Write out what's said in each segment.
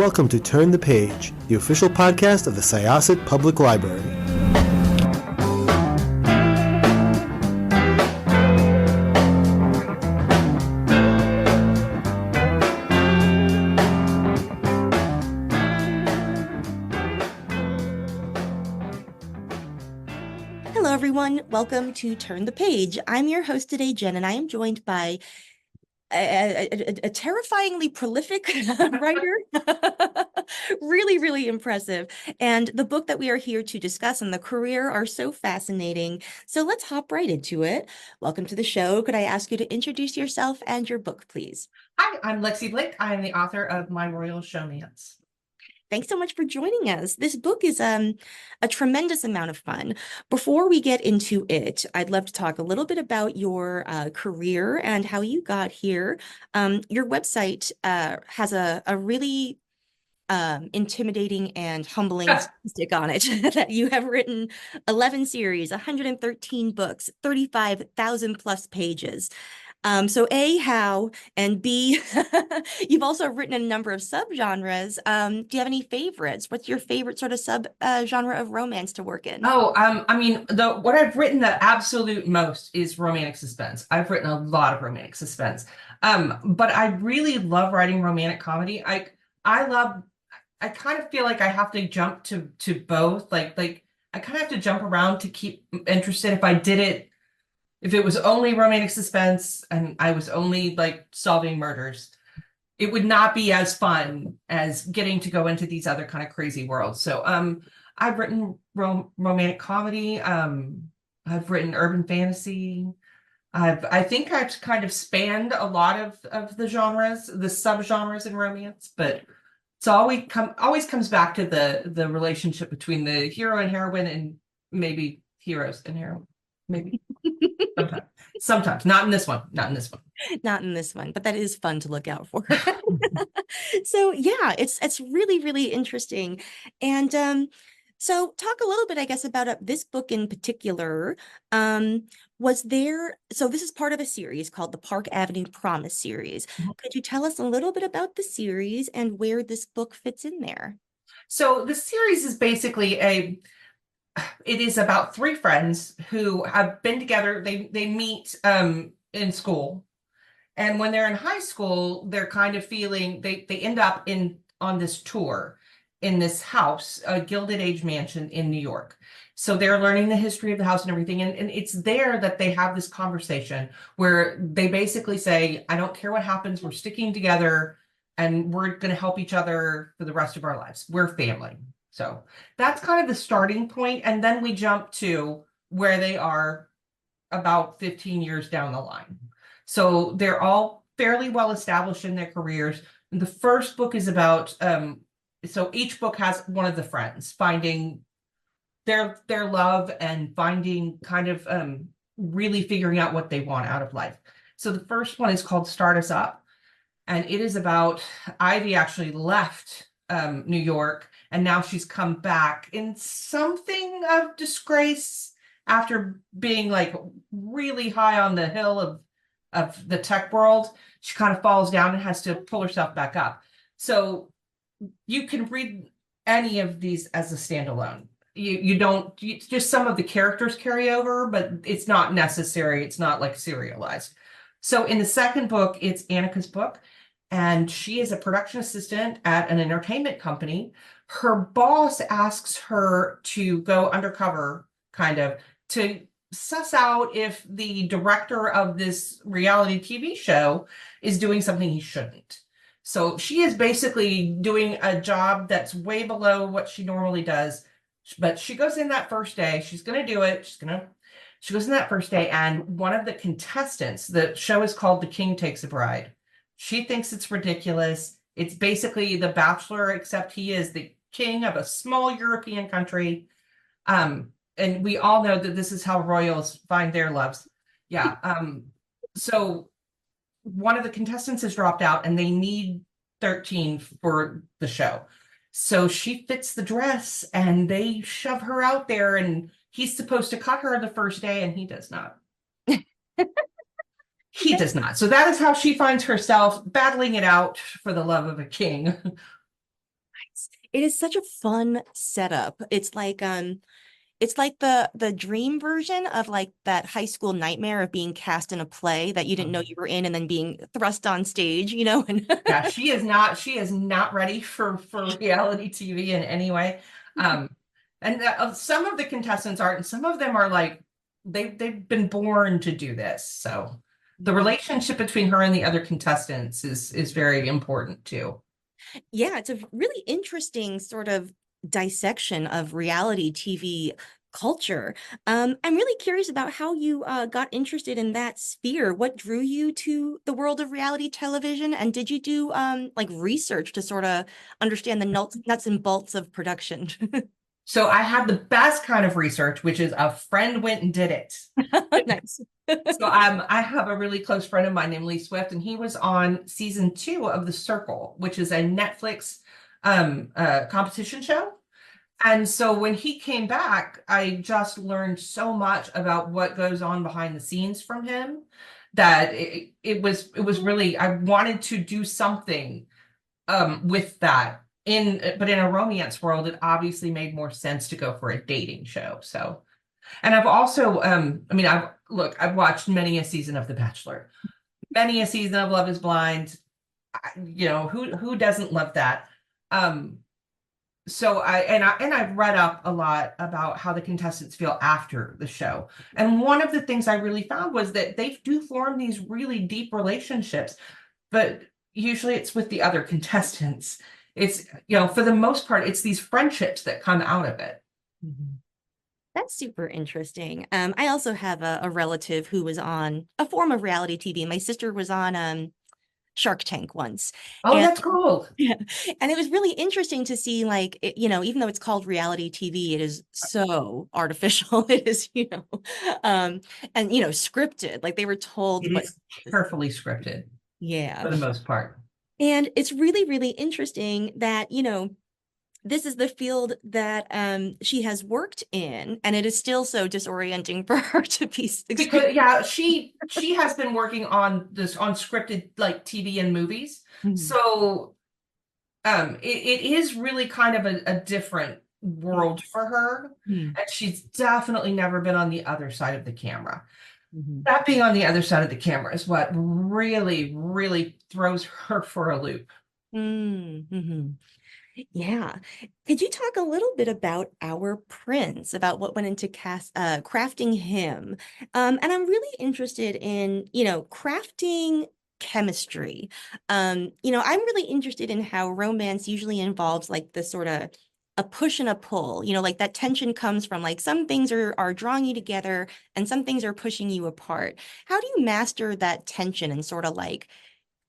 welcome to Turn the Page, the official podcast of the Syosset Public Library. Hello, everyone. Welcome to Turn the Page. I'm your host today, Jen, and I am joined by a terrifyingly prolific writer. Really, really impressive. And the book that we are here to discuss and the career are so fascinating. So let's hop right into it. Welcome to the show. Could I ask you to introduce yourself and your book, please? Hi, I'm Lexi Blake. I am the author of My Royal Showmance. Thanks so much for joining us. This book is a tremendous amount of fun. Before we get into it, I'd love to talk a little bit about your career and how you got here. Your website has a really intimidating and humbling statistic on it that you have written 11 series, 113 books, 35,000 plus pages. So A, how, and B, you've also written a number of subgenres. Do you have any favorites? What's your favorite sort of genre of romance to work in? What I've written the absolute most is romantic suspense. I've written a lot of romantic suspense. But I really love writing romantic comedy. I kind of feel like I have to jump to both. Like I kind of have to jump around to keep interested. If it was only romantic suspense and I was only like solving murders, it would not be as fun as getting to go into these other kind of crazy worlds. So I've written romantic comedy. I've written urban fantasy. I think I've kind of spanned a lot of the genres, the subgenres in romance, but it's always comes back to the relationship between the hero and heroine, and maybe heroes and heroine. Maybe. Sometimes. Not in this one. Not in this one, but that is fun to look out for. So yeah, it's really, really interesting. And so talk a little bit, I guess, about this book in particular. So this is part of a series called the Park Avenue Promise series. Mm-hmm. Could you tell us a little bit about the series and where this book fits in there? So the series is basically it is about three friends who have been together. They meet in school, and when they're in high school, they're kind of feeling they end up on this tour in this house, a Gilded Age mansion in New York. So they're learning the history of the house and everything, and it's there that they have this conversation where they basically say, "I don't care what happens, we're sticking together, and we're going to help each other for the rest of our lives. We're family." So that's kind of the starting point. And then we jump to where they are about 15 years down the line. So they're all fairly well established in their careers. And the first book is about, so each book has one of the friends finding their love and finding kind of really figuring out what they want out of life. So the first one is called Start Us Up. And it is about Ivy actually left New York, and now she's come back in something of disgrace after being like really high on the hill of the tech world. She kind of falls down and has to pull herself back up. So you can read any of these as a standalone. Just some of the characters carry over, but it's not necessary. It's not like serialized. So in the second book, it's Annika's book. And she is a production assistant at an entertainment company. Her boss asks her to go undercover, kind of, to suss out if the director of this reality TV show is doing something he shouldn't. So she is basically doing a job that's way below what she normally does. But she goes in that first day. She's going to do it. She goes in that first day. And one of the contestants, the show is called The King Takes a Bride. She thinks it's ridiculous. It's basically The Bachelor, except he is the king of a small European country. And we all know that this is how royals find their loves. Yeah. So one of the contestants has dropped out and they need 13 for the show. So she fits the dress and they shove her out there, and he's supposed to cut her the first day, and he does not. He does not. So that is how she finds herself battling it out for the love of a king. It is such a fun setup. It's like the dream version of like that high school nightmare of being cast in a play that you didn't know you were in and then being thrust on stage, you know? And Yeah, she is not ready for reality TV in any way. And some of the contestants aren't, and some of them are like they've been born to do this. So the relationship between her and the other contestants is very important too. yeah, it's a really interesting sort of dissection of reality TV culture. I'm really curious about how you got interested in that sphere. What drew you to the world of reality television? And did you do like research to sort of understand the nuts and bolts of production? So I had the best kind of research, which is a friend went and did it. Nice. So I have a really close friend of mine named Lee Swift, and he was on season 2 of The Circle, which is a Netflix competition show. And so when he came back, I just learned so much about what goes on behind the scenes from him that it was really, I wanted to do something with that. But in a romance world, it obviously made more sense to go for a dating show. So, and I've also I mean, I've watched many a season of The Bachelor, many a season of Love is Blind. You know, who doesn't love that? So I've read up a lot about how the contestants feel after the show. And one of the things I really found was that they do form these really deep relationships, but usually it's with the other contestants. It's, you know, for the most part, it's these friendships that come out of it. That's super interesting. I also have a relative who was on a form of reality TV. My sister was on Shark Tank once. Oh, And that's cool. yeah, and it was really interesting to see, like, you know, even though it's called reality TV, it is so artificial. It is, you know, and you know, scripted. Like they were told It what, is carefully scripted yeah. for the most part. And it's really, really interesting that, you know, this is the field that she has worked in, and it is still so disorienting for her to be Because yeah, she has been working on scripted like TV and movies. Mhm. So it is really kind of a different world for her. Mhm. And she's definitely never been on the other side of the camera. Mhm. That being on the other side of the camera is what really, really throws her for a loop. Mhm. Yeah. Could you talk a little bit about our prince, about what went into crafting him? And I'm really interested in, you know, crafting chemistry. You know, I'm really interested in how romance usually involves like the sort of a push and a pull, you know, like that tension comes from like some things are drawing you together and some things are pushing you apart. How do you master that tension and sort of like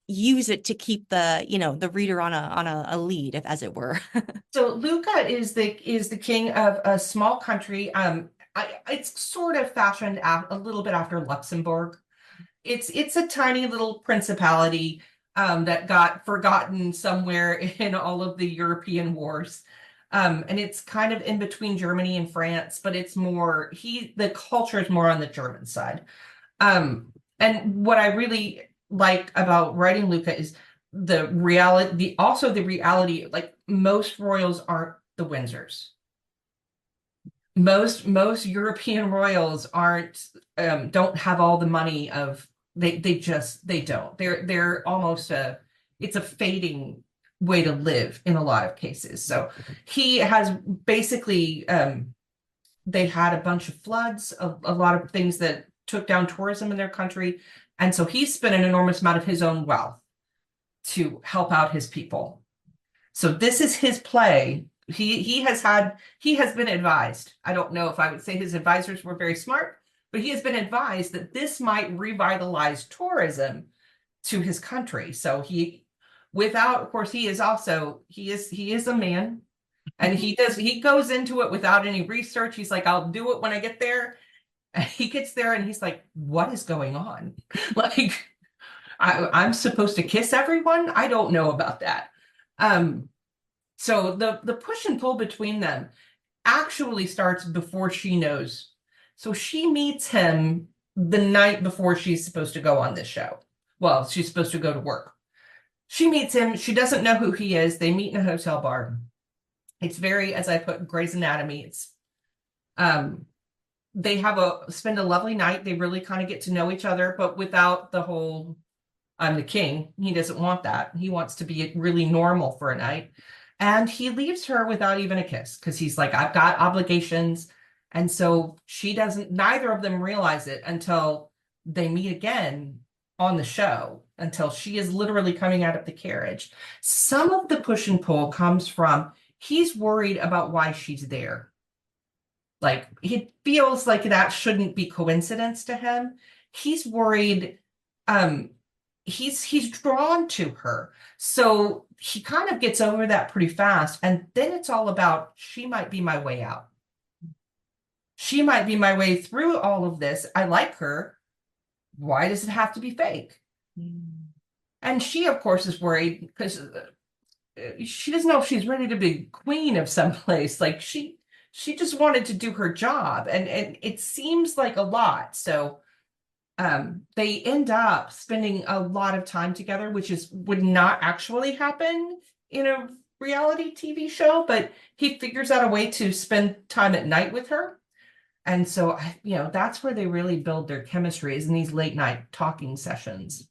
use it to keep the, you know, the reader on a lead, if as it were? So Luca is the king of a small country. It's sort of fashioned out a little bit after Luxembourg. It's a tiny little principality that got forgotten somewhere in all of the European wars. And it's kind of in between Germany and France, but it's more the culture is more on the German side. And what I really like about writing Luca is the reality, the reality, like most royals aren't the Windsors. Most European royals aren't don't have all the money of they don't. They're almost it's a fading way to live in a lot of cases. So he has basically they had a bunch of floods, a lot of things that took down tourism in their country. And so he spent an enormous amount of his own wealth to help out his people. So this is his play. He has been advised. I don't know if I would say his advisors were very smart, but he has been advised that this might revitalize tourism to his country. So of course, he is a man, and he goes into it without any research. He's like, I'll do it when I get there. And he gets there and he's like, what is going on? Like, I'm supposed to kiss everyone? I don't know about that. So the push and pull between them actually starts before she knows. So she meets him the night before she's supposed to go on this show. Well, she's supposed to go to work. She meets him. She doesn't know who he is. They meet in a hotel bar. It's very, as I put, Grey's Anatomy. It's they spend a lovely night. They really kind of get to know each other, but without the whole I'm the king. He doesn't want that. He wants to be really normal for a night. And he leaves her without even a kiss because he's like, I've got obligations. And so neither of them realize it until they meet again on the show, until she is literally coming out of the carriage. Some of the push and pull comes from he's worried about why she's there. Like, he feels like that shouldn't be coincidence to him. He's worried, he's drawn to her. So he kind of gets over that pretty fast. And then it's all about, she might be my way out. She might be my way through all of this. I like her. Why does it have to be fake? And she, of course, is worried because she doesn't know if she's ready to be queen of some place. Like, she just wanted to do her job, and it seems like a lot. So they end up spending a lot of time together, which would not actually happen in a reality TV show, but he figures out a way to spend time at night with her. And so, that's where they really build their chemistry, is in these late night talking sessions.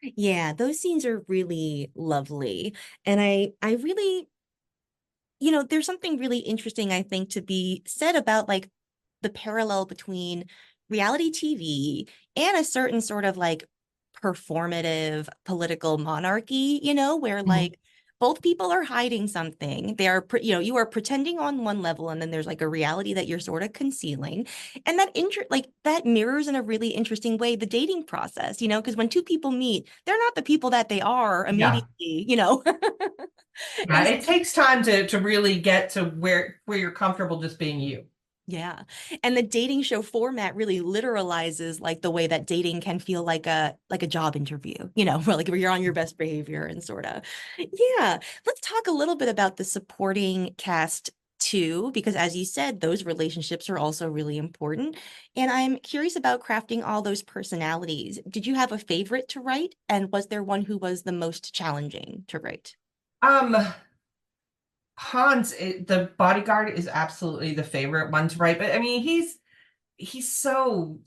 Yeah, those scenes are really lovely. And I really, there's something really interesting, I think, to be said about like the parallel between reality TV and a certain sort of like performative political monarchy, where like both people are hiding something. They are, you are pretending on one level, and then there's like a reality that you're sort of concealing. And that mirrors in a really interesting way the dating process, because when two people meet, they're not the people that they are immediately. Yeah, And it takes time to really get to where you're comfortable just being you. yeah. And the dating show format really literalizes like the way that dating can feel like a job interview, where like where you're on your best behavior and sort of. Yeah. Let's talk a little bit about the supporting cast too, because as you said, those relationships are also really important. And I'm curious about crafting all those personalities. Did you have a favorite to write? And was there one who was the most challenging to write? Um, Hans, the bodyguard, is absolutely the favorite one to write. But I mean, he's so,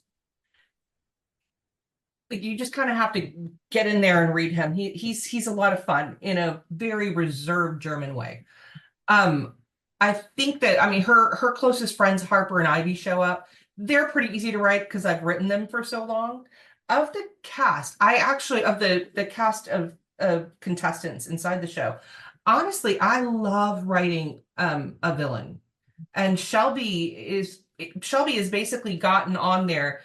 like, you just kind of have to get in there and read him. He's a lot of fun in a very reserved German way. I think that, I mean, her closest friends, Harper and Ivy, show up. They're pretty easy to write because I've written them for so long. Of the cast, of the cast of contestants inside the show, honestly, I love writing a villain. And Shelby is basically gotten on there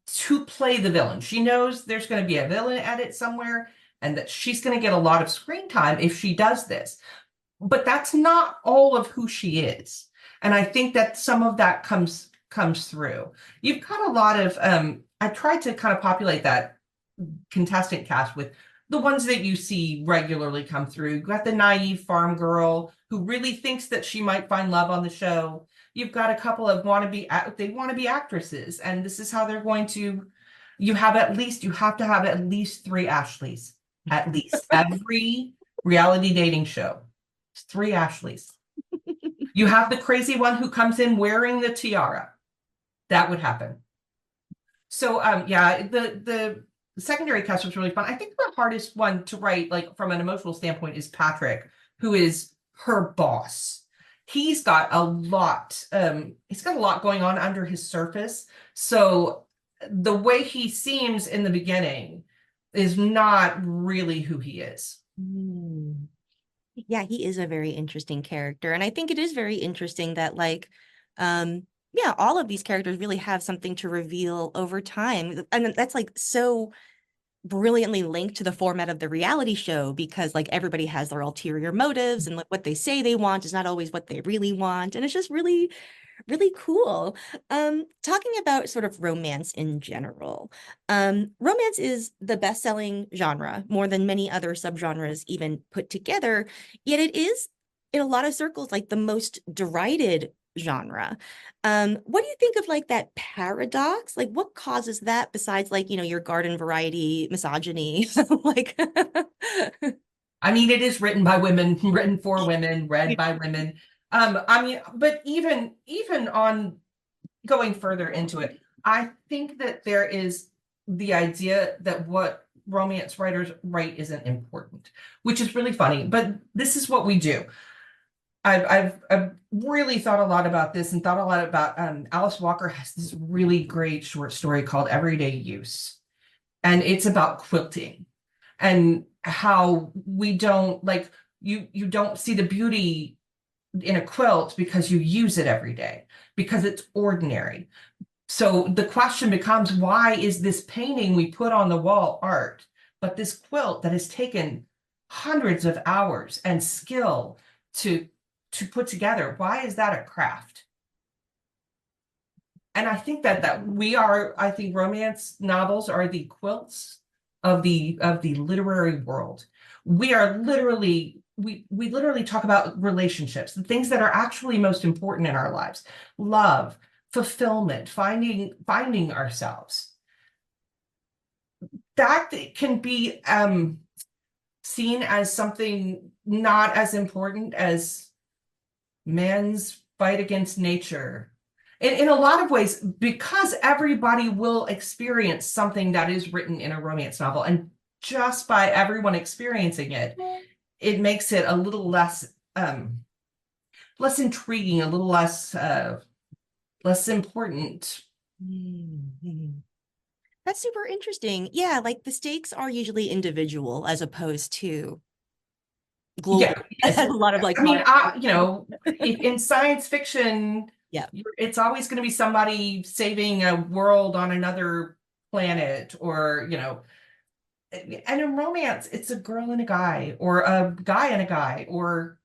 to play the villain. She knows there's going to be a villain edit somewhere, and that she's going to get a lot of screen time if she does this. But that's not all of who she is. And I think that some of that comes through. You've got a lot of I tried to kind of populate that contestant cast with the ones that you see regularly come through. You've got the naive farm girl who really thinks that she might find love on the show. You've got a couple of they want to be actresses, and this is how they're going to. You have to have at least 3 Ashleys, at least. Every reality dating show, 3 Ashleys. You have the crazy one who comes in wearing the tiara. That would happen. So yeah, the secondary cast was really fun. I think the hardest one to write, like from an emotional standpoint, is Patrick, who is her boss. He's got a lot going on under his surface. So the way he seems in the beginning is not really who he is. Yeah, he is a very interesting character. And I think it is very interesting that like, yeah, all of these characters really have something to reveal over time. And that's like so brilliantly linked to the format of the reality show, because like everybody has their ulterior motives, and like what they say they want is not always what they really want. And it's just really, really cool. Talking about sort of romance in general, romance is the best-selling genre, more than many other subgenres even put together, yet it is in a lot of circles like the most derided genre. What do you think of like that paradox? Like what causes that besides like, your garden variety misogyny? Like I mean, it is written by women, written for women, read by women. I mean, but even on going further into it, I think that there is the idea that what romance writers write isn't important, which is really funny, but this is what we do. I've really thought a lot about this and thought a lot about Alice Walker has this really great short story called Everyday Use. And it's about quilting and how we don't like you don't see the beauty in a quilt because you use it every day, because it's ordinary. So the question becomes, why is this painting we put on the wall art, but this quilt that has taken hundreds of hours and skill to put together, why is that a craft? And I think that I think romance novels are the quilts of the literary world. We are literally we literally talk about relationships, the things that are actually most important in our lives: love, fulfillment, finding ourselves. That can be seen as something not as important as man's fight against nature. In a lot of ways, because everybody will experience something that is written in a romance novel, and just by everyone experiencing it, it makes it a little less intriguing, a little less important. Mhm. That's super interesting. Yeah, like the stakes are usually individual as opposed to global. Yeah, yes. A lot of like, I mean, you know, in science fiction, yeah, it's always going to be somebody saving a world on another planet, or, you know, and in romance, it's a girl and a guy, or a guy and a guy, or,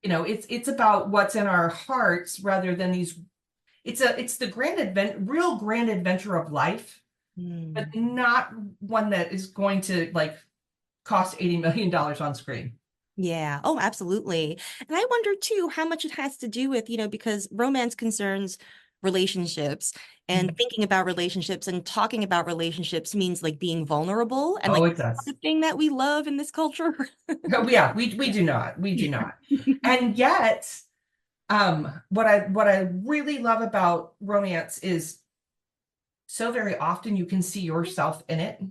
you know, it's about what's in our hearts rather than these. It's the real grand adventure of life, but not one that is going to like cost $80 million on screen. Yeah. Oh, absolutely. And I wonder too how much it has to do with, because romance concerns relationships, and thinking about relationships and talking about relationships means like being vulnerable, and like Oh, it does. the thing that we love in this culture. Oh, yeah, we do not. We do not. And yet, what I really love about romance is so very often you can see yourself in it.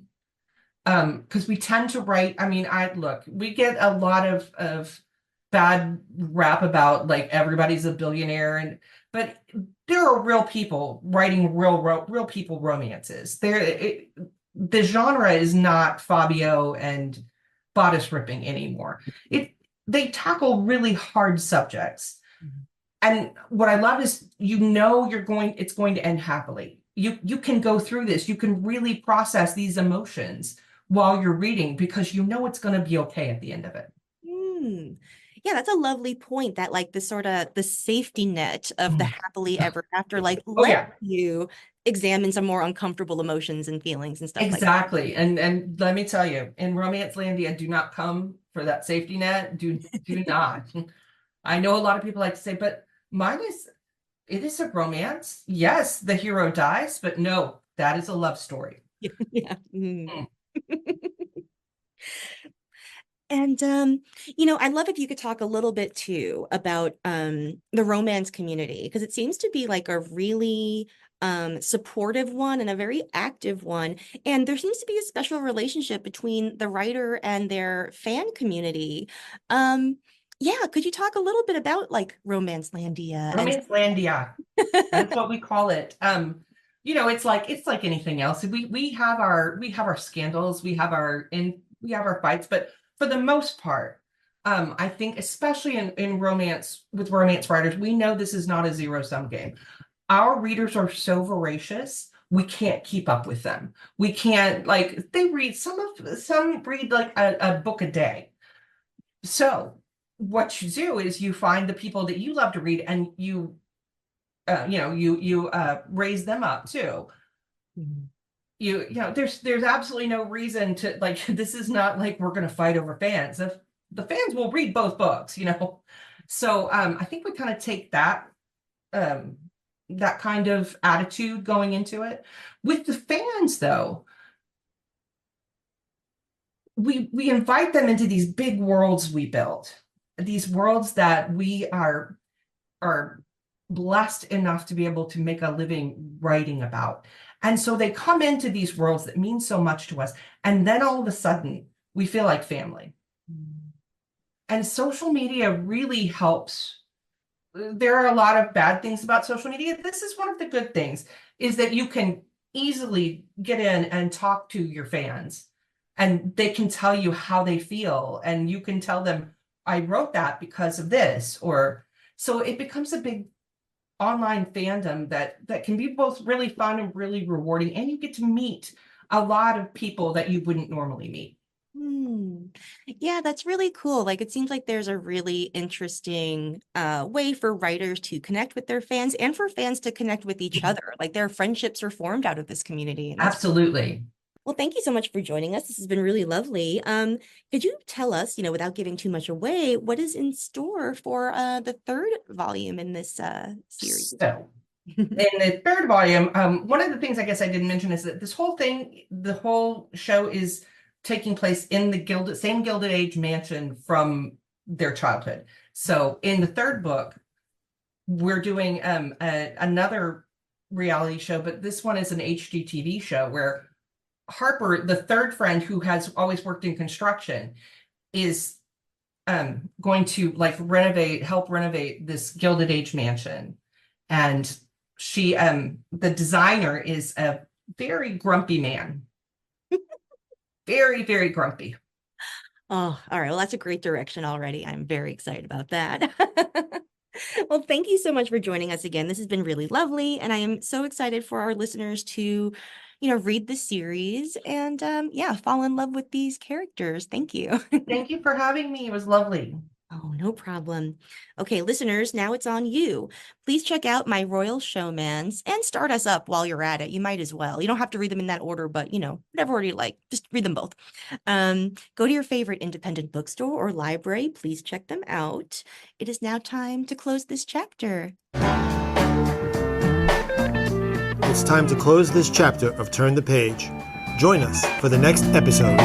Because we tend to write, I mean, we get a lot of bad rap about like everybody's a billionaire, but there are real people writing real people romances. The genre is not Fabio and bodice ripping anymore. They tackle really hard subjects. And what I love is, it's going to end happily. You can go through this, you can really process these emotions while you're reading, because you know it's going to be okay at the end of it. Yeah, that's a lovely point, that like the sort of the safety net of the happily ever after, like Oh, let yeah. you examine some more uncomfortable emotions and feelings and stuff like that. Exactly. And let me tell you, in Romance Landia, do not come for that safety net. Do not. I know a lot of people like to say, but it is a romance. Yes, the hero dies, but no, that is a love story. Yeah. And I'd love if you could talk a little bit too about the romance community, because it seems to be like a really supportive one and a very active one. And there seems to be a special relationship between the writer and their fan community. Yeah, could you talk a little bit about like Romance Landia and Romance Landia. That's what we call it. It's like anything else. We have our scandals, we have our fights, but for the most part, I think especially in romance, with romance writers, we know this is not a zero-sum game. Our readers are so voracious, we can't keep up with them. We can't, like, they read some read like a book a day. So what you do is you find the people that you love to read, and you raise them up too. There's absolutely no reason to, like, this is not like we're going to fight over fans. The fans will read both books, so I think we kind of take that kind of attitude going into it. With the fans, though, we invite them into these big worlds we build, these worlds that we are blessed enough to be able to make a living writing about. And so they come into these worlds that mean so much to us, and then all of a sudden we feel like family. And social media really helps. There are a lot of bad things about social media. This is one of the good things, is that you can easily get in and talk to your fans, and they can tell you how they feel, and you can tell them, I wrote that because of this, or so it becomes a big online fandom that can be both really fun and really rewarding, and you get to meet a lot of people that you wouldn't normally meet. Yeah, that's really cool. Like, it seems like there's a really interesting way for writers to connect with their fans and for fans to connect with each other. Like, their friendships are formed out of this community. And that's Absolutely. well, thank you so much for joining us. This has been really lovely. Could you tell us, without giving too much away, what is in store for the third volume in this series? So in the third volume, one of the things I guess I didn't mention is that this whole thing, the whole show is taking place in the same Gilded Age mansion from their childhood. So in the third book, we're doing another reality show, but this one is an HGTV show where Harper, the third friend who has always worked in construction, is going to help renovate this Gilded Age mansion. And she, the designer, is a very grumpy man. Very, very grumpy. Oh, all right. Well, that's a great direction already. I'm very excited about that. Well, thank you so much for joining us again. This has been really lovely, and I am so excited for our listeners to, read the series and fall in love with these characters. Thank you. Thank you for having me. It was lovely. Oh, no problem. Okay, listeners, now it's on you. Please check out my Royal Showmance and start us up while you're at it. You might as well. You don't have to read them in that order, but whatever order you like, just read them both. Go to your favorite independent bookstore or library. Please check them out. It is now time to close this chapter. It's time to close this chapter of Turn the Page. Join us for the next episode.